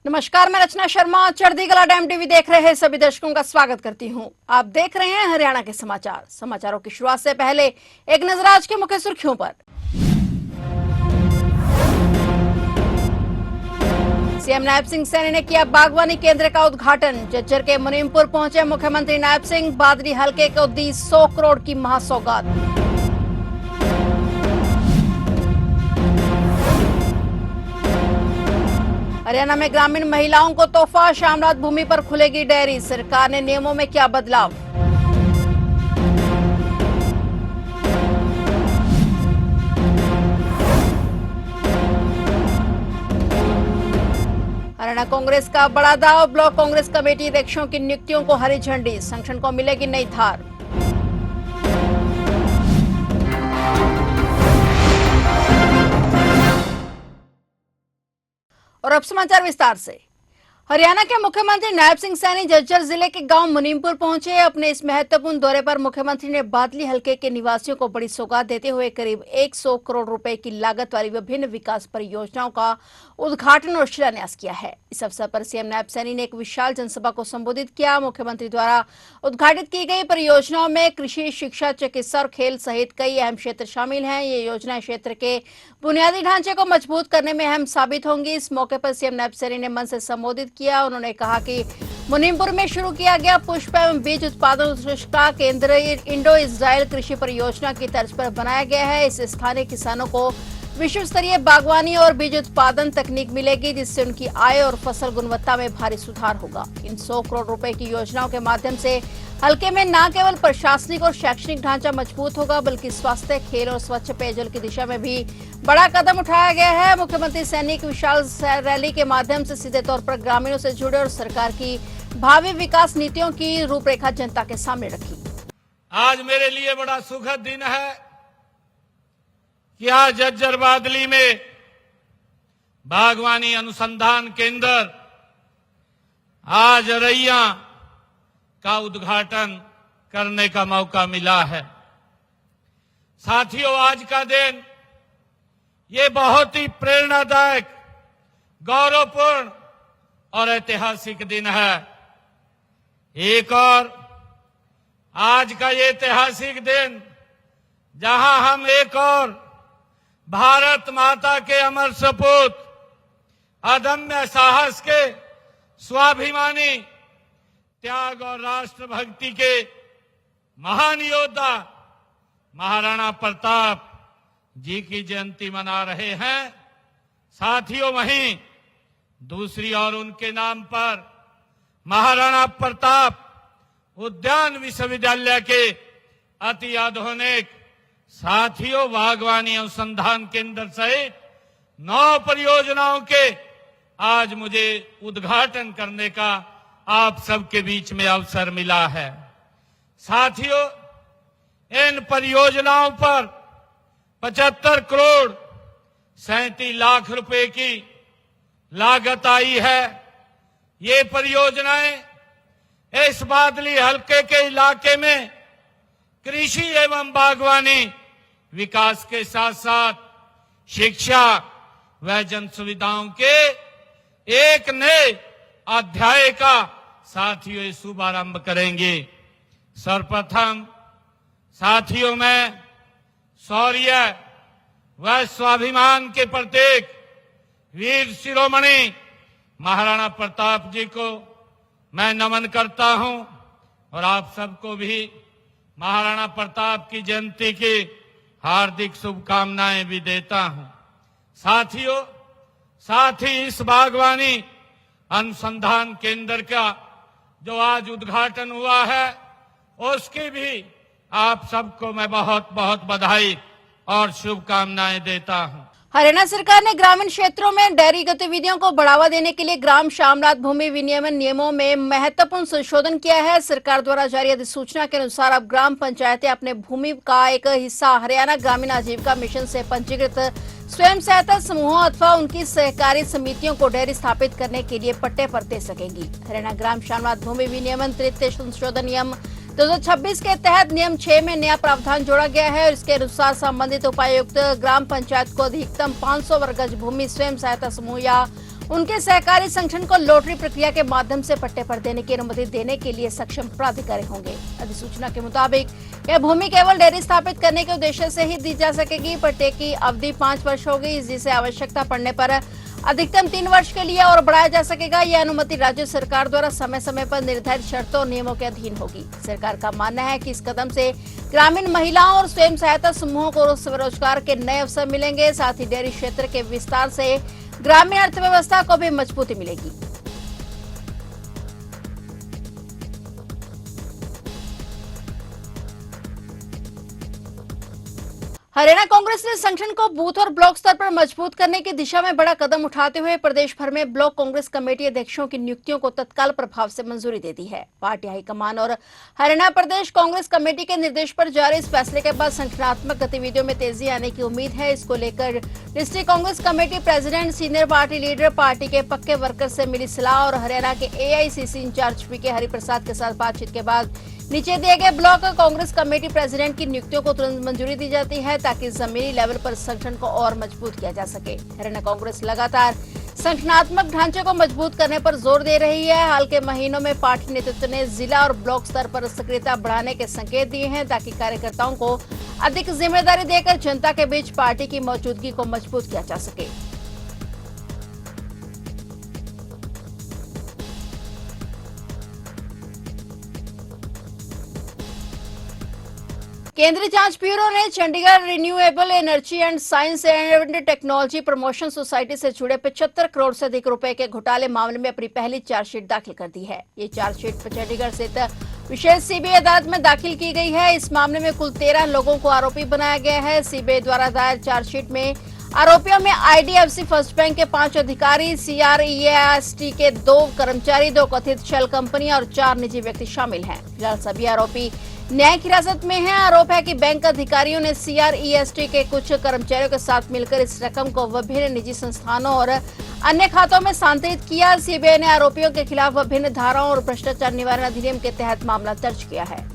नमस्कार, मैं रचना शर्मा चढ़ती कला टाइम टीवी देख रहे सभी दर्शकों का स्वागत करती हूं। आप देख रहे हैं हरियाणा के समाचार। समाचारों की शुरुआत से पहले एक नजर आज के मुख्य सुर्खियों पर। सीएम नायब सिंह सैनी ने किया बागवानी केंद्र का उद्घाटन। झज्जर के मुनीमपुर पहुंचे मुख्यमंत्री नायब सिंह। बादली हलके को दी 100 करोड़ की महासौगात। हरियाणा में ग्रामीण महिलाओं को तोहफा। शामलात भूमि पर खुलेगी डेयरी। सरकार ने नियमों में किया बदलाव। हरियाणा कांग्रेस का बड़ा दाव। ब्लॉक कांग्रेस कमेटी अध्यक्षों की नियुक्तियों को हरी झंडी। संगठन को मिलेगी नई धार। और अब समाचार विस्तार से। हरियाणा के मुख्यमंत्री नायब सिंह सैनी झज्जर जिले के गांव मुनीमपुर पहुंचे। अपने इस महत्वपूर्ण दौरे पर मुख्यमंत्री ने बादली हलके के निवासियों को बड़ी सौगात देते हुए करीब 100 करोड़ रुपए की लागत वाली विभिन्न विकास परियोजनाओं का उद्घाटन और शिलान्यास किया है। इस अवसर पर सीएम नायब सैनी ने एक विशाल जनसभा को संबोधित किया। मुख्यमंत्री द्वारा उद्घाटित की गई परियोजनाओं में कृषि, शिक्षा, चिकित्सा और खेल सहित कई अहम क्षेत्र शामिल हैं। ये योजनाएं क्षेत्र के बुनियादी ढांचे को मजबूत करने में अहम साबित होंगी। इस मौके पर सीएम नायब सैनी ने मंच से संबोधित किया। उन्होंने कहा कि मुनीमपुर में शुरू किया गया पुष्प एवं बीज उत्पादन का केंद्र इंडो इजराइल कृषि परियोजना की तर्ज पर बनाया गया है। इससे स्थानीय किसानों को विश्व स्तरीय बागवानी और बीज उत्पादन तकनीक मिलेगी, जिससे उनकी आय और फसल गुणवत्ता में भारी सुधार होगा। इन 100 करोड़ रुपए की योजनाओं के माध्यम से हल्के में न केवल प्रशासनिक और शैक्षणिक ढांचा मजबूत होगा, बल्कि स्वास्थ्य, खेल और स्वच्छ पेयजल की दिशा में भी बड़ा कदम उठाया गया है। मुख्यमंत्री सैनी की विशाल रैली के माध्यम से सीधे तौर पर ग्रामीणों से जुड़े और सरकार की भावी विकास नीतियों की रूपरेखा जनता के सामने रखी। आज मेरे लिए बड़ा सुखद दिन है कि आज झज्जर बादली में बागवानी अनुसंधान केंद्र आज रैया का उद्घाटन करने का मौका मिला है। साथियों, आज का दिन ये बहुत ही प्रेरणादायक, गौरवपूर्ण और ऐतिहासिक दिन है। एक और आज का ये ऐतिहासिक दिन जहां हम एक और भारत माता के अमर सपूत, अदम्य साहस के, स्वाभिमानी, त्याग और राष्ट्रभक्ति के महान योद्धा महाराणा प्रताप जी की जयंती मना रहे हैं। साथियों, वहीं दूसरी ओर उनके नाम पर महाराणा प्रताप उद्यान विश्वविद्यालय के अति आधुनिक साथियों बागवानी अनुसंधान केंद्र सहित 9 परियोजनाओं के आज मुझे उद्घाटन करने का आप सबके बीच में अवसर मिला है। साथियों, इन परियोजनाओं पर 75 करोड़ 37 लाख रुपए की लागत आई है। ये परियोजनाएं इस बादली हलके के इलाके में कृषि एवं बागवानी विकास के साथ साथ शिक्षा व जन सुविधाओं के एक नए अध्याय का साथियों शुभारंभ करेंगे। सर्वप्रथम साथियों, मैं शौर्य व स्वाभिमान के प्रतीक वीर शिरोमणि महाराणा प्रताप जी को मैं नमन करता हूं और आप सबको भी महाराणा प्रताप की जयंती की हार्दिक शुभकामनाएं भी देता हूं। साथियों, साथ ही इस बागवानी अनुसंधान केंद्र का जो आज उद्घाटन हुआ है उसकी भी आप सबको मैं बहुत बहुत बधाई और शुभकामनाएं देता हूं। हरियाणा सरकार ने ग्रामीण क्षेत्रों में डेयरी गतिविधियों को बढ़ावा देने के लिए ग्राम शामलात भूमि विनियमन नियमों में महत्वपूर्ण संशोधन किया है। सरकार द्वारा जारी अधिसूचना के अनुसार अब ग्राम पंचायतें अपने भूमि का एक हिस्सा हरियाणा ग्रामीण आजीविका मिशन से पंजीकृत स्वयं सहायता समूहों अथवा उनकी सहकारी समितियों को डेयरी स्थापित करने के लिए पट्टे पर दे सकेंगी। हरियाणा ग्राम शामलात भूमि विनियमन तृतीय संशोधन नियम 2026 के तहत नियम 6 में नया प्रावधान जोड़ा गया है और इसके अनुसार संबंधित उपायुक्त ग्राम पंचायत को अधिकतम 500 वर्ग गज भूमि स्वयं सहायता समूह या उनके सहकारी संगठन को लॉटरी प्रक्रिया के माध्यम से पट्टे पर देने की अनुमति देने के लिए सक्षम प्राधिकारी होंगे। अधिसूचना के मुताबिक यह भूमि केवल डेयरी स्थापित करने के उद्देश्य से ही दी जा सकेगी। पट्टे की अवधि 5 वर्ष होगी, जिसे आवश्यकता पड़ने पर अधिकतम 3 वर्ष के लिए और बढ़ाया जा सकेगा। यह अनुमति राज्य सरकार द्वारा समय समय पर निर्धारित शर्तों और नियमों के अधीन होगी। सरकार का मानना है कि इस कदम से ग्रामीण महिलाओं और स्वयं सहायता समूहों को स्वरोजगार के नए अवसर मिलेंगे। साथ ही डेयरी क्षेत्र के विस्तार से ग्रामीण अर्थव्यवस्था को भी मजबूती मिलेगी। हरियाणा कांग्रेस ने संगठन को बूथ और ब्लॉक स्तर पर मजबूत करने की दिशा में बड़ा कदम उठाते हुए प्रदेश भर में ब्लॉक कांग्रेस कमेटी अध्यक्षों की नियुक्तियों को तत्काल प्रभाव से मंजूरी दे दी है। पार्टी हाईकमान और हरियाणा प्रदेश कांग्रेस कमेटी के निर्देश पर जारी इस फैसले के बाद संगठनात्मक गतिविधियों में तेजी आने की उम्मीद है। इसको लेकर district Congress committee president, senior party leader, party के पक्के वर्कर से मिली सलाह और हरियाणा के एआईसीसी इंचार्ज पीके हरिप्रसाद के साथ बातचीत के बाद नीचे दिए गए ब्लॉक कांग्रेस कमेटी प्रेसिडेंट की नियुक्तियों को तुरंत मंजूरी दी जाती है, ताकि जमीनी लेवल पर संगठन को और मजबूत किया जा सके। हरियाणा कांग्रेस लगातार संगठनात्मक ढांचे को मजबूत करने पर जोर दे रही है। हाल के महीनों में पार्टी नेतृत्व ने जिला और ब्लॉक स्तर पर सक्रियता बढ़ाने के संकेत दिए हैं, ताकि कार्यकर्ताओं को अधिक जिम्मेदारी देकर जनता के बीच पार्टी की मौजूदगी को मजबूत किया जा सके। केंद्रीय जांच ब्यूरो ने Chandigarh renewable energy and science and technology promotion society से जुड़े 75 करोड़ से अधिक रुपए के घोटाले मामले में अपनी पहली चार्जशीट दाखिल कर दी है। ये चार्जशीट चंडीगढ़ स्थित विशेष सीबीआई अदालत में दाखिल की गई है। इस मामले में कुल 13 लोगों को आरोपी बनाया गया है। सीबीआई द्वारा दायर चार्जशीट में आरोपियों में आईडीएफसी फर्स्ट बैंक के 5 अधिकारी, सीआरईएसटी के 2 कर्मचारी, 2 कथित शेल कंपनी और 4 निजी व्यक्ति शामिल हैं। फिलहाल सभी आरोपी न्यायिक हिरासत में हैं। आरोप है कि बैंक अधिकारियों ने सीआरईएसटी के कुछ कर्मचारियों के साथ मिलकर इस रकम को विभिन्न निजी संस्थानों और अन्य खातों में स्थानांतरित किया। सीबीआई ने आरोपियों के खिलाफ विभिन्न धाराओं और भ्रष्टाचार निवारण अधिनियम के तहत मामला दर्ज किया है।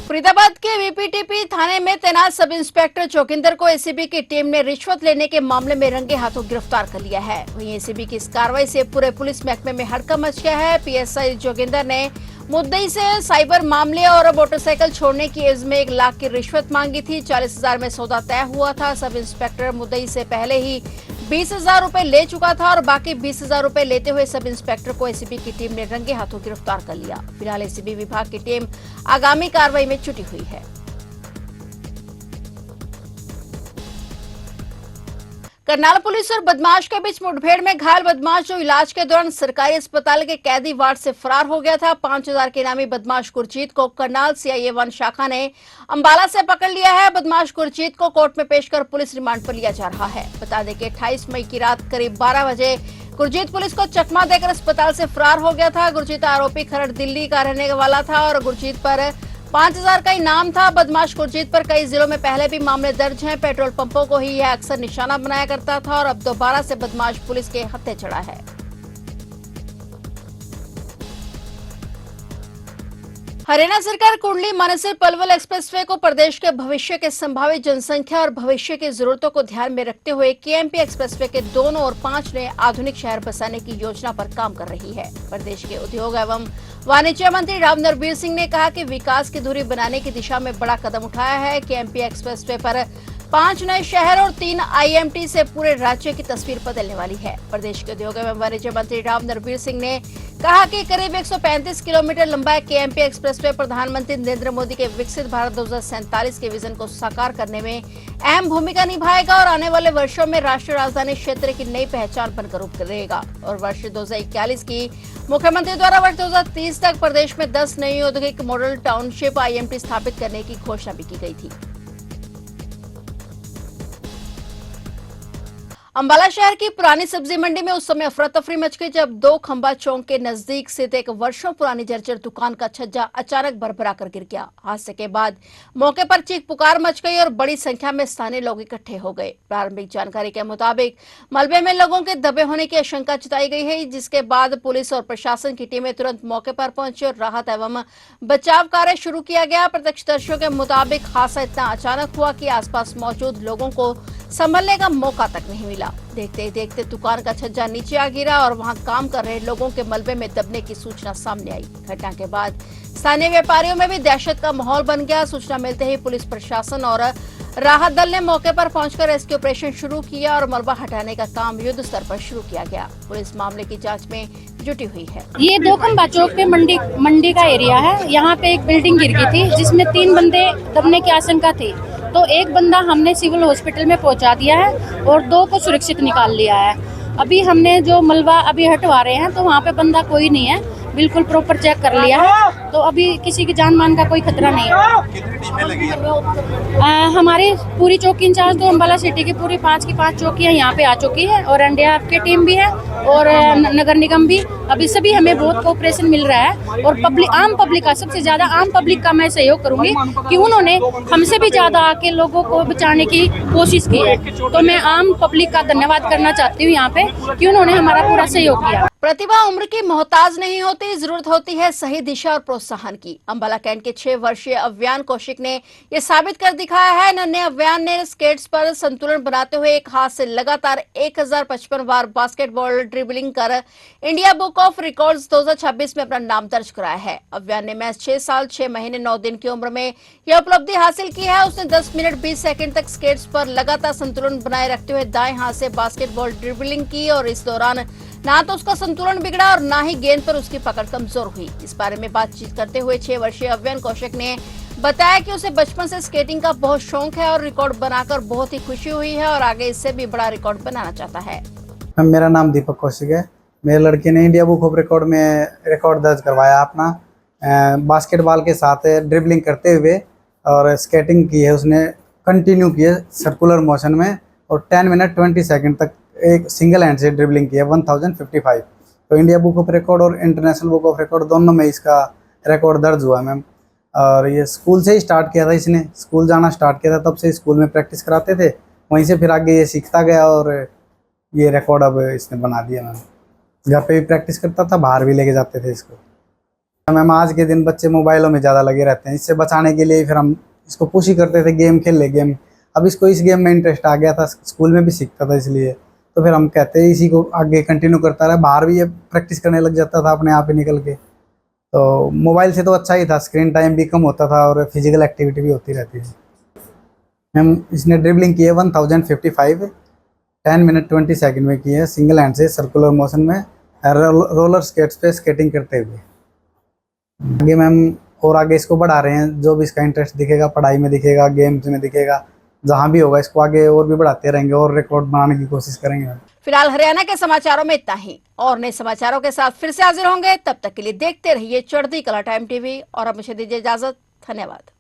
फरीदाबाद के वीपीटीपी थाने में तैनात सब इंस्पेक्टर जोगिंदर को एसीबी की टीम ने रिश्वत लेने के मामले में रंगे हाथों गिरफ्तार कर लिया है। वहीं एसीबी की इस कार्रवाई से पूरे पुलिस महकमे में हड़कंप मच गया है। पीएसआई जोगिंदर ने मुद्दई से साइबर मामले और मोटरसाइकिल छोड़ने की एवज में 1 लाख की रिश्वत मांगी थी। 40,000 में सौदा तय हुआ था। सब इंस्पेक्टर मुद्दई से पहले ही 20,000 रुपए ले चुका था और बाकी 20,000 रुपए लेते हुए सब इंस्पेक्टर को एसीबी की टीम ने रंगे हाथों गिरफ्तार कर लिया। फिलहाल एसीबी विभाग की टीम आगामी कार्रवाई में जुटी हुई है। करनाल पुलिस और बदमाश के बीच मुठभेड़ में घायल बदमाश जो इलाज के दौरान सरकारी अस्पताल के कैदी वार्ड से फरार हो गया था। 5,000 के इनामी बदमाश गुरजीत को करनाल सीआईए 1 शाखा ने अंबाला से पकड़ लिया है। बदमाश गुरजीत को कोर्ट में पेश कर पुलिस रिमांड पर लिया जा रहा है। बता दें कि 28 मई की रात करीब 12 बजे गुरजीत पुलिस को चकमा देकर अस्पताल से फरार हो गया था। गुरजीत आरोपी खरड़ दिल्ली का रहने वाला था और गुरजीत पर 5,000 का इनाम था। बदमाश गुरजीत पर कई जिलों में पहले भी मामले दर्ज हैं। पेट्रोल पंपों को ही यह अक्सर निशाना बनाया करता था और अब दोबारा से बदमाश पुलिस के हत्थे चढ़ा है। हरियाणा सरकार कुंडली मानेसर पलवल एक्सप्रेसवे को प्रदेश के भविष्य के संभावित जनसंख्या और भविष्य की जरूरतों को ध्यान में रखते हुए केएमपी एक्सप्रेसवे के दोनों और 5 नए आधुनिक शहर बसाने की योजना पर काम कर रही है। प्रदेश के उद्योग एवं वाणिज्य मंत्री राव नरबीर सिंह ने कहा कि विकास की दूरी बनाने की दिशा में बड़ा कदम उठाया है। केएमपी एक्सप्रेसवे पर 5 नए शहर और 3 आईएमटी से पूरे राज्य की तस्वीर बदलने वाली है। प्रदेश के उद्योग एवं वाणिज्य मंत्री राव नरबीर सिंह ने कहा कि करीब 135 किलोमीटर लंबा केएमपी एक्सप्रेसवे प्रधानमंत्री नरेंद्र मोदी के विकसित भारत 2047 के विजन को साकार करने में अहम भूमिका निभाएगा और आने वाले वर्षों में राष्ट्रीय राजधानी क्षेत्र की नई पहचान बनकर उभरेगा। और वर्ष 2041 की मुख्यमंत्री द्वारा वर्ष 2030 तक प्रदेश में 10 नई औद्योगिक मॉडल टाउनशिप आईएमटी स्थापित करने की घोषणा भी की गई थी। अंबाला शहर की पुरानी सब्जी मंडी में उस समय अफरा तफरी मच गई जब 2 खंबा चौक के नजदीक स्थित एक वर्षों पुरानी जर्जर दुकान का छज्जा अचानक भरभरा कर गिर गया। हादसे के बाद मौके पर चीख पुकार मच गई और बड़ी संख्या में स्थानीय लोग इकट्ठे हो गए। प्रारंभिक जानकारी के मुताबिक मलबे में लोगों के दबे होने की आशंका जताई गई है, जिसके बाद पुलिस और प्रशासन की टीमें तुरंत मौके पर पहुंची और राहत एवं बचाव कार्य शुरू किया गया। प्रत्यक्षदर्शियों के मुताबिक हादसा इतना अचानक हुआ कि आसपास मौजूद लोगों को संभलने का मौका तक नहीं मिला। देखते ही देखते दुकान का छज्जा नीचे आ गिरा और वहां काम कर रहे लोगों के मलबे में दबने की सूचना सामने आई। घटना के बाद स्थानीय व्यापारियों में भी दहशत का माहौल बन गया। सूचना मिलते ही पुलिस प्रशासन और राहत दल ने मौके पर पहुंचकर रेस्क्यू ऑपरेशन शुरू किया और मलबा हटाने का काम युद्ध स्तर पर शुरू किया गया। पुलिस मामले की जांच में जुटी हुई है। ये दो खंबा चौक पे मंडी का एरिया है। यहाँ पे एक बिल्डिंग गिर गई थी जिसमें 3 बंदे दबने की आशंका थी, तो एक बंदा हमने सिविल हॉस्पिटल में पहुंचा दिया है और 2 को सुरक्षित निकाल लिया है। अभी हमने जो मलबा अभी हटवा रहे हैं तो वहाँ पे बंदा कोई नहीं है, बिल्कुल प्रॉपर चेक कर लिया है, तो अभी किसी की जान मान का कोई खतरा नहीं है। कितनी टीमें लगी हैं? हमारी पूरी चौकी इंचार्ज तो अम्बाला सिटी की पूरी 5 की 5 चौकियाँ यहाँ पे आ चुकी है और एनडीआरएफ की टीम भी है और नगर निगम भी। अभी सभी हमें बहुत कोऑपरेशन मिल रहा है और आम पब्लिक का, सबसे ज्यादा आम पब्लिक का मैं सहयोग करूंगी कि उन्होंने हमसे भी ज्यादा आके लोगों को बचाने की कोशिश की है। तो मैं आम पब्लिक का धन्यवाद करना चाहती हूँ यहाँ पे कि उन्होंने हमारा पूरा सहयोग किया। प्रतिभा उम्र की मोहताज नहीं होती, जरूरत होती है सही दिशा और प्रोत्साहन की। अंबाला कैंट के 6 वर्षीय अव्यान कौशिक ने ये साबित कर दिखाया है। नन्हे अव्यान ने स्केट्स पर संतुलन बनाते हुए एक हाथ से लगातार 1055 बार बास्केटबॉल ड्रिबलिंग कर इंडिया बुक ऑफ रिकॉर्ड्स 2026 में अपना नाम दर्ज कराया है। अव्यान ने महज 6 साल 6 महीने 9 दिन की उम्र में यह उपलब्धि हासिल की है। उसने 10 मिनट 20 सेकंड तक स्केट्स पर लगातार संतुलन बनाए रखते हुए दाएं हाथ से बास्केटबॉल ड्रिबलिंग की और इस दौरान ना तो उसका संतुलन बिगड़ा और ना ही गेंद पर उसकी पकड़ कमजोर हुई। इस बारे में बातचीत करते हुए 6 वर्षीय अव्यान कौशिक ने बताया कि उसे बचपन से स्केटिंग का बहुत शौक है और रिकॉर्ड बनाकर बहुत ही खुशी हुई है और आगे इससे भी बड़ा रिकॉर्ड बनाना चाहता है। मेरा नाम दीपक कौशिक है। मेरे लड़के ने इंडिया बुक ऑफ रिकॉर्ड में रिकॉर्ड दर्ज करवाया अपना बास्केटबॉल के साथ ड्रिबलिंग करते हुए और स्केटिंग की है उसने कंटिन्यू की है सर्कुलर मोशन में और 10 मिनट 20 सेकंड तक एक सिंगल हैंड से ड्रिबलिंग की है 1055। तो इंडिया बुक ऑफ रिकॉर्ड और इंटरनेशनल बुक ऑफ रिकॉर्ड दोनों में इसका रिकॉर्ड दर्ज हुआ मैम। और ये स्कूल से ही स्टार्ट किया था, इसने स्कूल जाना स्टार्ट किया था, तब से स्कूल में प्रैक्टिस कराते थे, वहीं से फिर आगे ये सीखता गया और ये रिकॉर्ड अब इसने बना दिया मैम। घर पे भी प्रैक्टिस करता था, बाहर भी लेके जाते थे इसको। मैम आज के दिन बच्चे मोबाइलों में ज़्यादा लगे रहते हैं, इससे बचाने के लिए फिर हम इसको पुश ही करते थे गेम खेल ले गेम। अब इसको इस गेम में इंटरेस्ट आ गया था, स्कूल में भी सीखता था, इसलिए तो फिर हम कहते हैं इसी को आगे कंटिन्यू करता रहा। बाहर भी ये प्रैक्टिस करने लग जाता था अपने आप ही निकल के। तो मोबाइल से तो अच्छा ही था, स्क्रीन टाइम भी कम होता था और फिजिकल एक्टिविटी भी होती रहती थी। मैम इसने ड्रिबलिंग की है 1055, 10 मिनट 20 सेकंड में की है सिंगल हैंड से सर्कुलर मोशन में रोलर स्केट्स पे स्केटिंग करते हुए। आगे मैम और आगे इसको बढ़ा रहे हैं, जो भी इसका इंटरेस्ट दिखेगा, पढ़ाई में दिखेगा, गेम्स में दिखेगा, जहां भी होगा इसको आगे और भी बढ़ाते रहेंगे और रिकॉर्ड बनाने की कोशिश करेंगे। फिलहाल हरियाणा के समाचारों में इतना ही और नए समाचारों के साथ फिर से हाजिर होंगे। तब तक के लिए देखते रहिए चढ़ती कला टाइम टीवी और अब मुझे दीजिए इजाजत। धन्यवाद।